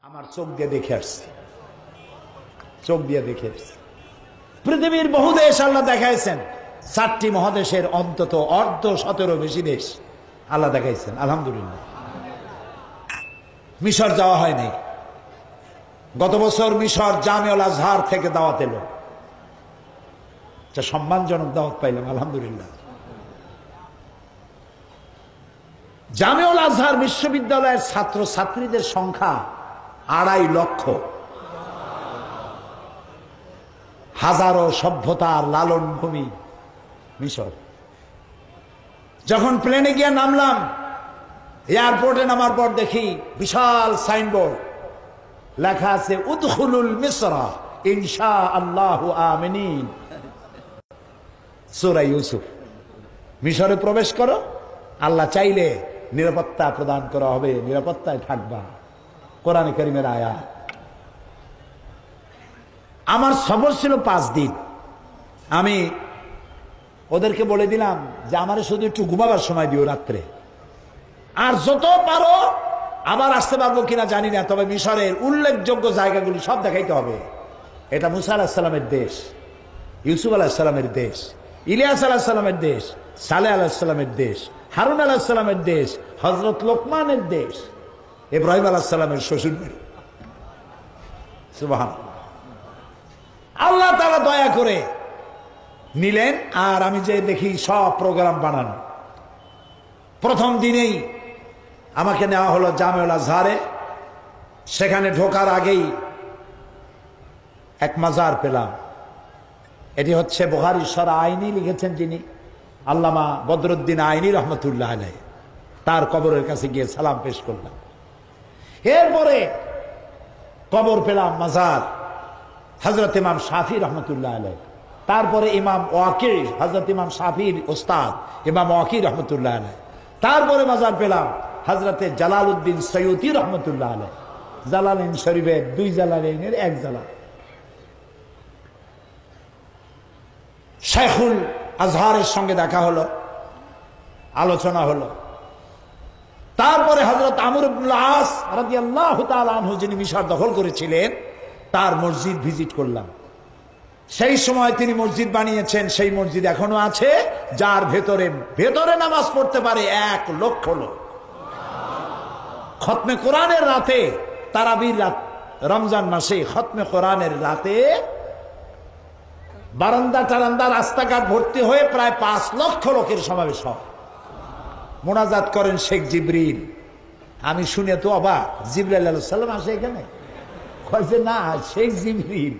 আমার চোখ দিয়ে দেখে আসছি, চোখ দিয়ে দেখে আসছি। পৃথিবীর বহু দেশ আল্লাহ দেখাইছেন, 4টি মহাদেশের অন্তত অর্ধ 17 বেশি দেশ আল্লাহ দেখাইছেন, আলহামদুলিল্লাহ। মিশর যাওয়া হয়নি। গত বছর মিশর জামিউল আজহার থেকে দাওয়াত এলো, সম্মানজনক দাওয়াত পাইলাম, আলহামদুলিল্লাহ। জামিউল আজহার বিশ্ববিদ্যালয়ের ছাত্র ছাত্রীদের সংখ্যা 2.5 লক্ষ। হাজারো সভ্যতার লালন ভূমি মিশর। যখন প্লেনে গিয়ে নামলাম, এয়ারপোর্টে নামার পর দেখি বিশাল সাইনবোর্ড, লেখা আছে উদখুলুল মিসরা ইনশাআল্লাহু আমিনিন। সূরা ইউসুফ। মিশরে প্রবেশ করো, আল্লাহ চাইলে নিরাপত্তা প্রদান করা হবে, নিরাপত্তায় থাকবা। কোরআনে কারীমের আয়াত। আমার সফর ছিল 5 দিন। আমি ওদেরকে বলে দিলাম যে আমারে শুধু একটু ঘুমাবার সময় দিও রাত্রে, আর যত পারো আবার আসতে পারবো কিনা জানি না, তবে মিশরের উল্লেখযোগ্য জায়গাগুলি সব দেখাইতে হবে। এটা মুসা আলাইহিস সালামের দেশ, ইউসুফ আলাইহিস সালামের দেশ, ইলিয়াস আলাইহিস সালামের দেশ, সালেহ আলাইহিস সালামের দেশ, হারুন আলাইহিস সালামের দেশ, হযরত লোকমানের দেশ, ইব্রাহিম আলাইহিস সালামের শ্বশুর বাড়ি। সুবহানাল্লাহ। আল্লাহ তাআলা দয়া করে নিলেন, আর আমি যে দেখি সব প্রোগ্রাম বানানো। প্রথম দিনেই আমাকে নেওয়া হলো জামিউল আজহারে। সেখানে ঢোকার আগেই এক মাজার পেলাম। এটি হচ্ছে বুখারী শরহ আইনি লিখেছেন যিনি, আল্লামা বদরুদ্দিন আইনি রহমতুল্লাহ আলাইহি। তার কবরের কাছে গিয়ে সালাম পেশ করলাম। এরপরে কবর পেলাম মাজার হযরত ইমাম শাফি রহমতুল্লাহ আলাইহি। তারপরে ইমাম ওয়াকি, হযরত ইমাম শাফির ওস্তাদ ইমাম ওয়াকি রহমতুল্লাহ আলাইহি। তারপরে মাজার পেলাম হযরতে জালালউদ্দিন সৈয়দী রহমতুল্লাহ আলাইহি। জালালাইন শরীফের 2 জালালাইনের 1 জালাল। শাইখুল আজহারের সঙ্গে দেখা হলো, আলোচনা হলো। তারপরে হযরত আমর ইবনুল আস রাদিয়াল্লাহু তাআলা আনহু, যিনি মিশর দখল করেছিলেন, তার মসজিদ ভিজিট করলাম। সেই সময় তিনি মসজিদ বানিয়েছেন, সেই মসজিদ এখনো আছে, যার ভেতরে নামাজ পড়তে পারে 1 লক্ষ লোক। খতমে কোরআনের রাতে, তারাবির রাত, রমজান মাসে খতমে কোরআনের রাতে বারান্দা টারান্দা রাস্তাঘাট ভর্তি হয়ে প্রায় 5 লক্ষ লোকের সমাবেশ হয়। মোনাজাত করেন শেখ জিবরিল। আমি শুনে তো অবাক, জিবরাইল আলাইহিস সালাম আসে এখানে? কয় যে না, শেখ জিবরিল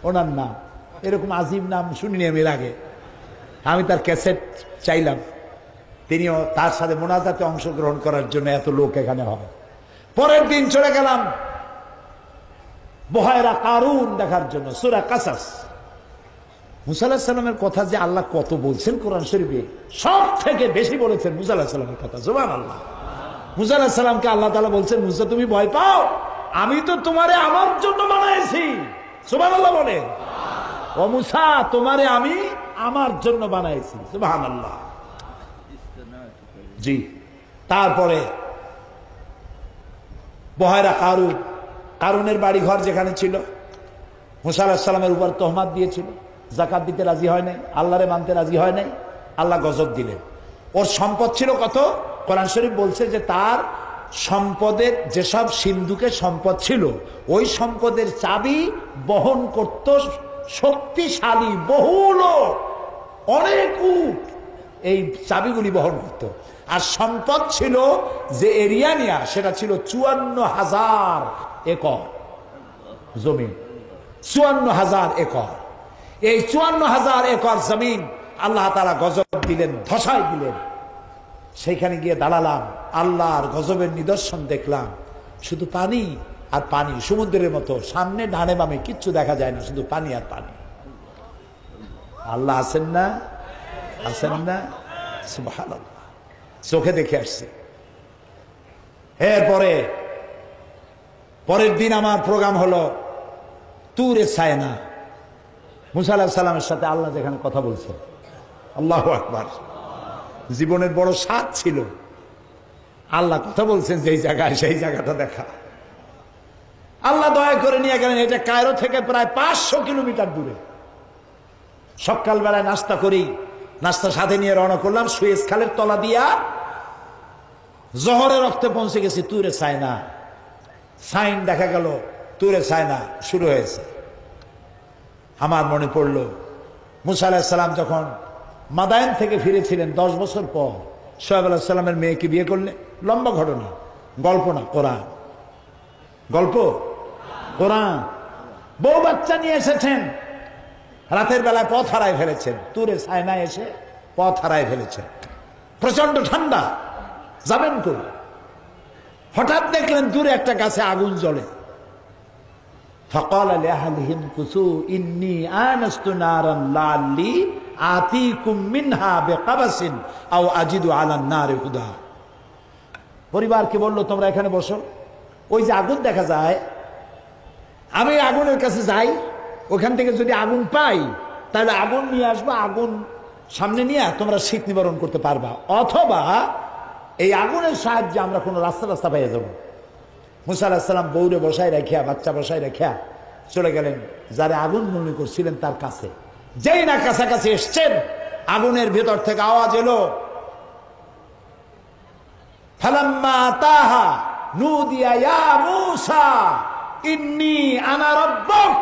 ওনার নাম। এরকম আজিব নাম শুনিনি আমি এর আগে। আমি তার ক্যাসেট চাইলাম, তিনিও তার সাথে মোনাজাতে অংশগ্রহণ করার জন্য এত লোক এখানে হবে। পরের দিন চলে গেলাম বুহায়রা কারুন দেখার জন্য, সূরা কাসাস। মুসা আলাইহিস সালামের কথা যে আল্লাহ কত বলছেন কোরআন শরীফে, সব থেকে বেশি বলেছেন মুসা আলাইহিস সালামের কথা। সুবহানাল্লাহ। মুসা আলাইহিস সালামকে আল্লাহ তাআলা বলছেন, মুসা তুমি ভয় পাও, আমি তো তোমারে আমার জন্য বানাইছি। সুবহানাল্লাহ বলে, ও মুসা তোমারে আমি আমার জন্য বানাইছি। সুবহানাল্লাহ। জি। তারপরে বুহায়রা কারুন, কারুনের বাড়ি ঘর যেখানে ছিল, মুসা আলাইহিস সালামের উপর তহমাত দিয়েছিল, যাকাত দিতে রাজি হয় নাই, আল্লাহরে মানতে রাজি হয় নাই, আল্লাহ গজব দিলেন। ওর সম্পদ ছিল কত? কোরআন শরীফ বলছে যে তার সম্পদের যেসব সিন্ধুকে সম্পদ ছিল, ওই সম্পদের চাবি বহন করত শক্তিশালী বহু লোক, অনেক উট এই চাবিগুলি বহন করত। আর সম্পদ ছিল যে এরিয়া নিয়া, সেটা ছিল 54,000 একর জমিন। 54,000 একর। এই 54,000 একর জমিন আল্লাহ তাআলা গজব দিলেন, ধসাই দিলেন। সেইখানে গিয়ে দাঁড়ালাম, আল্লাহর গজবের নিদর্শন দেখলাম। শুধু পানি আর পানি, সমুদ্রের মতো, সামনে ডানে বামে কিচ্ছু দেখা যায় না, শুধু পানি আর পানি। আল্লাহ আছেন না? আছেন না? সুবহানাল্লাহ। চোখে দেখে আসছি। এরপরে পরের দিন আমার প্রোগ্রাম হলো তুরে সায়না। মুসা আলাইহিস সালামের সাথে আল্লাহ যেখানে কথা বলছেন। আল্লাহু আকবার। জীবনের বড় স্বাদ ছিল আল্লাহ কথা বলছেন যেই জায়গায়, সেই জায়গাটা দেখা। আল্লাহ দয়া করে নিয়ে গেলেন। এটা কায়রো থেকে প্রায় 500 কিলোমিটার দূরে। সকালবেলায় নাস্তা করি, নাস্তা সাথে নিয়ে রওনা করলাম সুয়েজ খালের তলা দিয়া। জোহরের রক্তে পৌঁছে গেছি তুরে সাইনা। সাইন দেখা গেল তুরে সাইনা শুরু হয়েছে। আমার মনে পড়ল মুসা আলাইহিস সালাম যখন মাদায়েন থেকে ফিরেছিলেন 10 বছর পর, শোয়েব আলাইহিস সালামের মেয়েকে বিয়ে করলেন। লম্বা ঘটনা, গল্প না, কোরআন। গল্প, কোরআন। বউ বাচ্চা নিয়ে এসেছেন, রাতের বেলায় পথ হারায় ফেলেছেন। তুরে সাইনায় এসে পথ হারায় ফেলেছেন। প্রচন্ড ঠান্ডা, যাবেন কই? হঠাৎ দেখলেন দূরে একটা গাছে আগুন জ্বলে। ফাকাল লিআহলিহিম কুসু ইন্নী আনাস্তু নারান লাআল্লি আতিকুম মিনহা বিকাবাসিন আও আজিদু আলান নারি হুদা। পরিবারকে বলল, তোমরা এখানে বসো, ওই যে আগুন দেখা যায়, আমি আগুনের কাছে যাই, ওখান থেকে যদি আগুন পাই তাহলে আগুন নিয়ে আসবো, আগুন সামনে নিয়ে তোমরা শীত নিবারণ করতে পারবা, অথবা এই আগুনের সাহায্যে আমরা কোনো রাস্তা পেয়ে যাবো। মুসা আলাইহিস সালাম বউরে বসায় রাখিয়া, বাচ্চা বসায় রাখিয়া চলে গেলেন যারা আগুন মনে করছিলেন তার কাছে। যেই না কাছাকাছি এসছেন, আগুনের ভেতর থেকে আওয়াজ এলো, ফালাম্মা তাহা নুদিয়া ইয়া মূসা ইন্নী আনা রাব্বুক।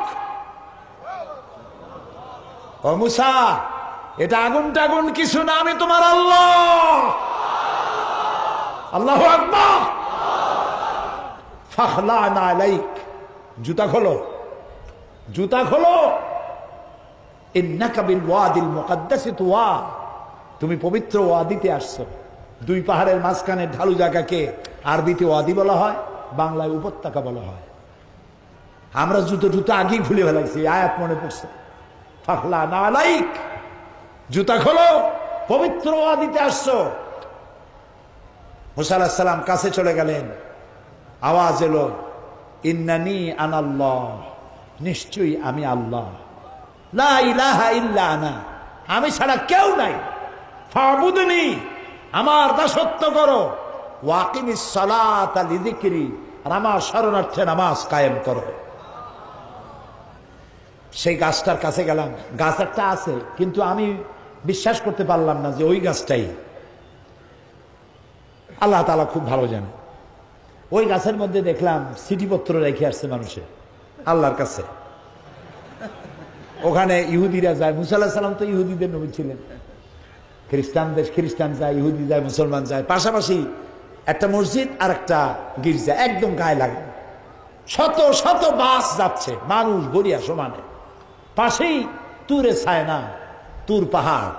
ও মূসা, এটা আগুন টাগুন কিছু না, আমি তোমার আল্লাহ। আল্লাহু আকবার। ফাখলা'না আলাইক, জুতা খোলো, জুতা খোলো। ইন্নাকা বিল ওয়াদিল মুকাদ্দাসি তুওয়া, তুমি পবিত্র ওয়াদিতে আসছো। দুই পাহাড়ের মাঝখানে ঢালু জায়গাকে আরবিতে ওয়াদি বলা হয়, বাংলায় উপত্যকা বলা হয়। আমরা জুতো আগেই খুলে ফেলাইছি, আয়াত মনে পড়ছে। ফাখলা'না আলাইক, জুতা খোলো, পবিত্র ওয়াদিতে আসছো। মুসা আলাইহিস সালাম কাছে চলে গেলেন। আওয়াজ এলো, ইন্নানি আনাল্লাহ, নিশ্চয়ই আমি আল্লাহ। লা ইলাহা ইল্লা আনা, আমি ছাড়া কেউ নাই। ফাবুদনি, আমার দাসত্ব করো। ওয়াকিমিস সালাতা লিযিকরি, আর আমার শরণার্থে নামাজ কায়েম করো। সেই গাছটার কাছে গেলাম। গাছ একটা আছে, কিন্তু আমি বিশ্বাস করতে পারলাম না যে ওই গাছটাই। আল্লাহ তাআলা খুব ভালো জানে। ওই গাছের মধ্যে দেখলাম চিঠিপত্র রেখে আসছে মানুষে আল্লাহর কাছে। ওখানে ইহুদিরা যায়, মুসা আলাইহিস সালাম তো ইহুদিদের নবী ছিলেন। খ্রিস্টান যায়, ইহুদি যায়, মুসলমান যায়। পাশাপাশি একটা মসজিদ আর একটা গির্জা একদম গায়ে লাগে। শত শত বাস যাচ্ছে, মানুষ গড়িয়া সমানে। পাশেই তুরে সায়না, তুর পাহাড়।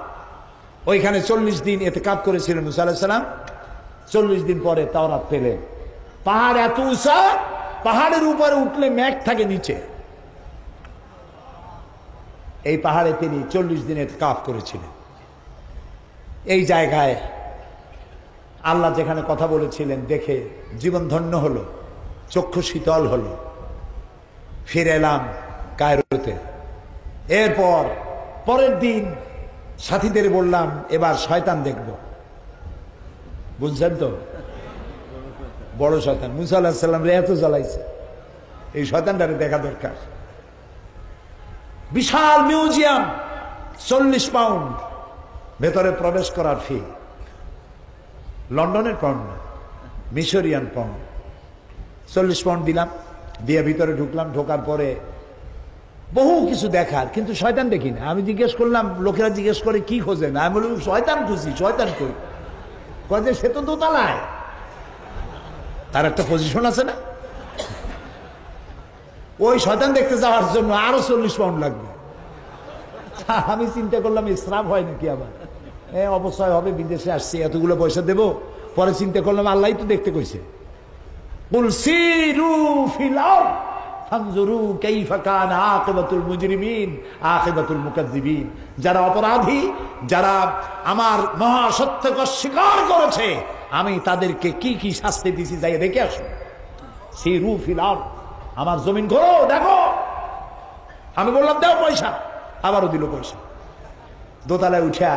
ওইখানে 40 দিন ইতিকাফ করেছিলেন মুসা আলাইহিস সালাম। 40 দিন পরে তাওরাত পেলেন। পাহাড় এত উঁচা, পাহাড়ের উপরে উঠলে মেঘ থাকে নিচে। এই পাহাড়ে তিনি 40 দিন ইতিকাফ করেছিলেন। এই জায়গায় আল্লাহ যেখানে কথা বলেছিলেন দেখে জীবন ধন্য হলো, চক্ষু শীতল হলো। ফিরে এলাম কায়রোতে। এরপর পরের দিন সাথীদের বললাম, এবার শয়তান দেখব। বুঝছেন তো, বড় শয়তান। মুসা আলাইহিস সালাম রে এত জ্বালাইছে, এই শয়তানটারে দেখা দরকার। বিশাল মিউজিয়াম, 40 পাউন্ড ভেতরে প্রবেশ করার ফি। লন্ডনের পাউন্ড না, মিশরিয়ান পাউন্ড। 40 পাউন্ড দিলাম, দিয়ে ভিতরে ঢুকলাম। ঢোকার পরে বহু কিছু দেখার, কিন্তু শয়তান দেখি না। আমি জিজ্ঞেস করলাম, লোকেরা জিজ্ঞেস করে কি খোঁজেন? আমি বলি শয়তান খুঁজি। শয়তান কই? কয় যে সে তো দোতলায়, তার একটা পজিশন আছে না। ওই শয়তান দেখতে যাওয়ার জন্য আরো 40 পাউন্ড লাগবে। আমি চিন্তা করলাম ইসরাফ হয় নাকি, আবার অবশ্যই হবে, বিদেশে আসছি এতগুলো পয়সা দেবো। পরে চিন্তা করলাম আল্লাহ তো দেখতে কইছে, কুল সিরু ফিল আরদ ফানজুরু কাইফা কানা আকিবাতুল মুজরিমিন আকিবাতুল মুকাজ্জিবিন। যারা অপরাধী, যারা আমার মহাসত্যকে অস্বীকার করেছে, আমি তাদেরকে কি কি শাস্তি দিছি যাই দেখে আসো। সিরু ফিল আরদ, আমার জমিন ঘোরো দেখো। আমি বললাম দাও পয়সা, আবারও দিল পয়সা। দোতলায় উঠা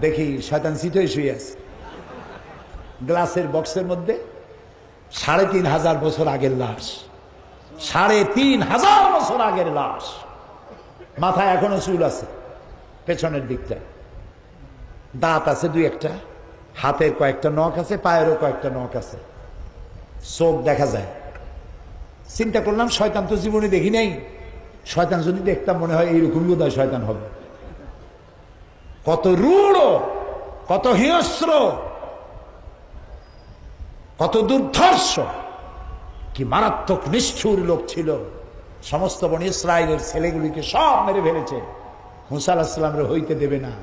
দেখি শয়তান চিতই শুয়ে আছে, গ্লাসের বক্সের মধ্যে 3500 বছর আগের লাশ। ৩,৫০০ বছর আগের লাশ। মাথায় এখনো চুল আছে, পেছনের দিকটা দাঁত আছে ২-১টা, হাতের কয়েকটা নখ আছে, পায়েরও কয়েকটা নখ আছে, চোখ দেখা যায়। চিন্তা করলাম শয়তান তো জীবনে দেখি নাই, শয়তান যদি দেখতাম মনে হয় এইরকম বোধহয় শয়তান হবে। কত রূঢ়, কত হিংস্র, কত দুর্ধর্ষ, কি মারাত্মক নিষ্ঠুর লোক ছিল। সমস্ত বনি ইসরায়েলের ছেলেগুলিকে সব মেরে ফেলেছে, মুসা আলাইহিস সালামের হইতে দেবে না।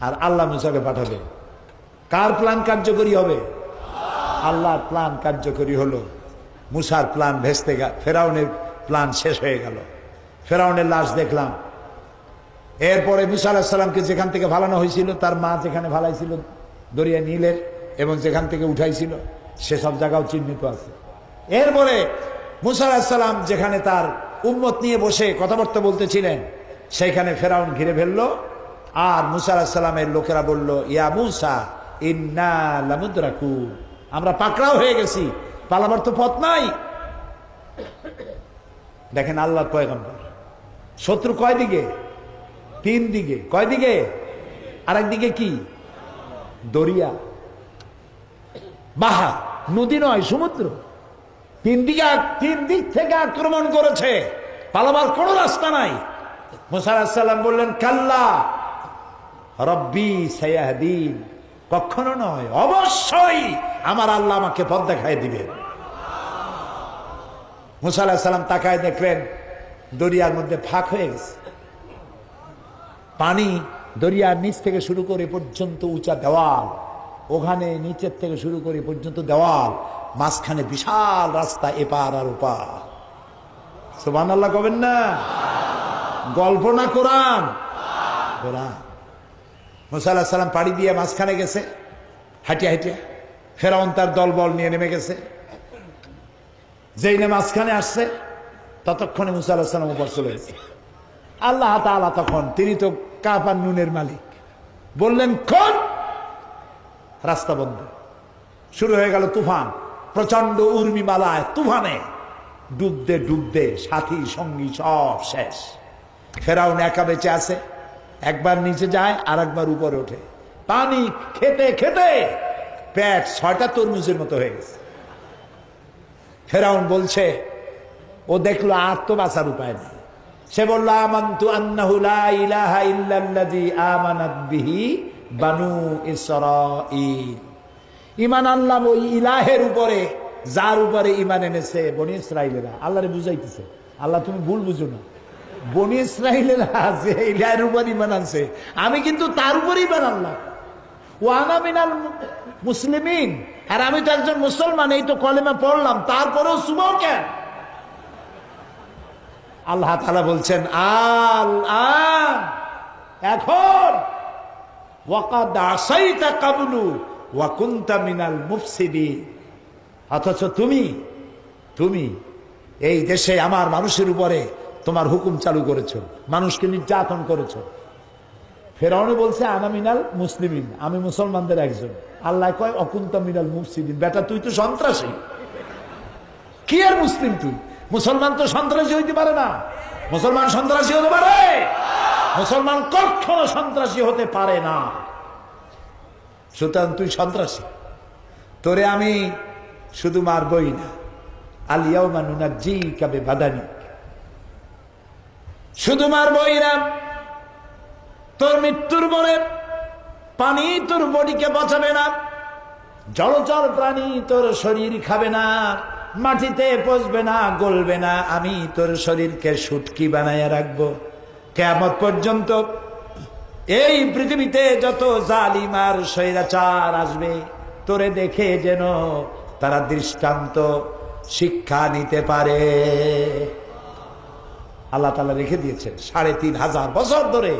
আর আল্লাহ মুসাকে পাঠাবে। কার প্ল্যান কার্যকরী হবে? আল্লাহর প্ল্যান কার্যকরী হলো। মুসার প্ল্যান ভেস্তে গেল, ফেরাউনের প্ল্যান শেষ হয়ে গেল। ফেরাউনের লাশ দেখলাম। এরপরে মুসা আলাইহিস সালামকে যেখান থেকে ভালানো হয়েছিল, তার মা যেখানে ভালাইছিল দরিয়া নীলের, এবং যেখান থেকে উঠাইছিল সেসব জায়গাও চিহ্নিত আছে। এরপরে মুসা আলাইহিস সালাম যেখানে তার উম্মত নিয়ে বসে কথাবার্তা বলতেছিলেন, সেইখানে ফেরাউন ঘিরে ফেললো। আর মুসা আলাইহিস সালামের লোকেরা বলল, ইয়া মুসা ইন্না লামুদরাকু, আমরা পাকড়াও হয়ে গেছি, পালাবার তো পথ নাই। দেখেন আল্লাহর পয়গম্বর, শত্রু কয় দিকে? 3 দিকে। কয় দিকে? আরেকদিকে কি? দরিয়া, বাহা, নদী নয়, সমুদ্র। 3 দিক থেকে আক্রমণ করেছে, পালাবার কোনো রাস্তা নাই। মুসা আলাইহিস সালাম বললেন, কাল্লা রব্বি সায়াহদিন, কখনো নয়, অবশ্যই আমার আল্লাহ আমাকে পথ দেখায় দিবেন। মুসা আলাইহিস সালাম তাকায় দেখলেন দরিয়ার মধ্যে ফাঁক হয়ে গেছে, পানি দরিয়ার নিচ থেকে শুরু করে পর্যন্ত উঁচা দেওয়াল, ওখানে নিচের থেকে শুরু করে পর্যন্ত দেওয়াল, মাঝখানে বিশাল রাস্তা, এপার আর ওপার। সুবহানাল্লাহ কবেন না? গল্প না কোরআন? কোরআন। মুসা আলাইহিস সালাম পাড়ি দিয়ে মাঝখানে গেছে, হাঁটিয়া হাঁটিয়া। ফেরাউন তার দলবল নিয়ে নেমে গেছে। যেই না মাঝখানে আসছে, ততক্ষণে মুসা আলাইহিস সালাম উপর চলে গেছে। আল্লাহ তাআলা তখন, তিনি তো কাপ আর নুনের মালিক, বললেন কোন, রাস্তা বন্ধ। শুরু হয়ে গেল তুফান, প্রচন্ড উর্মিমালায় তুফানে ডুবতে ডুবতে সাথী সঙ্গী সব শেষ। ফেরাউন একা বেঁচে আছে, একবার নিচে যায় আর একবার উপরে ওঠে। পানি খেতে খেতে পেট 6টা তরমুজের মতো হয়ে গেছে। ফেরাউন বলছে, ও দেখলো আর তো বাঁচার উপায় নেই। সে বলল, আমানতু আন্নাহু লা ইলাহা ইল্লাল্লাযী আমানাত বিহি বানু ইসরাঈল। ঈমান আনলাম ওই ইলাহের উপরে, যার উপরে ঈমান এনেছে বনি ইসরাঈলেরা। আল্লাহরে বুঝাইতেছে, আল্লাহ তুমি ভুল বুঝো না, বনি ইসরাঈলেরা যে ইলাহের উপর ঈমান আনছে, আমি কিন্তু তার উপর ঈমান আনলাম। ওয়া আনা মিনাল মুসলিমিন, আর আমি তো একজন মুসলমান, এই তো কলেমা পড়লাম, তারপরেও সুবাও কেন? আল্লাহ তাআলা বলছেন, আল-আন, এখন, ওয়াকাদ আসাইতা কাবলু ওয়া কুনতা মিনাল মুফসিদিন, অথচ তুমি এই দেশে আমার মানুষের উপরে তোমার হুকুম চালু করেছো, মানুষকে নির্যাতন করেছো। ফেরাউন বলছে, আনা মিনাল মুসলিমিন, আমি মুসলমানদের একজন। আল্লাহ কয়, অকুনতা মিনাল মুফসিদিন, বেটা তুই তো সন্ত্রাসী। কি আর মুসলিম তুই? মুসলমান তো সন্ত্রাসী হইতে পারে না। মুসলমান সন্ত্রাসী হতে পারে? মুসলমান কখনো সন্ত্রাসী হতে পারে না। সুতরাং তুই সন্ত্রাসী, তোরে আমি শুধু মারবই না, আল ইয়াউমা নুনাজ্জিকা বিবাদানিক, শুধু মারবই না, তোর মৃত্যুর পরে পানি তোর বডিকে বাঁচাবে না, জলচর প্রাণী তোর শরীর খাবে না, মাটিতে পচবে না, গলবে না, আমি তোর শরীরকে শুটকি বানাইয়া রাখবো কিয়ামত পর্যন্ত। এই পৃথিবীতে যত জালিম আর স্বৈরাচার আসবে, তোরে দেখে যেন তারা দৃষ্টান্ত শিক্ষা নিতে পারে। আল্লাহ তাআলা রেখে দিয়েছেন ৩,৫০০ বছর ধরে।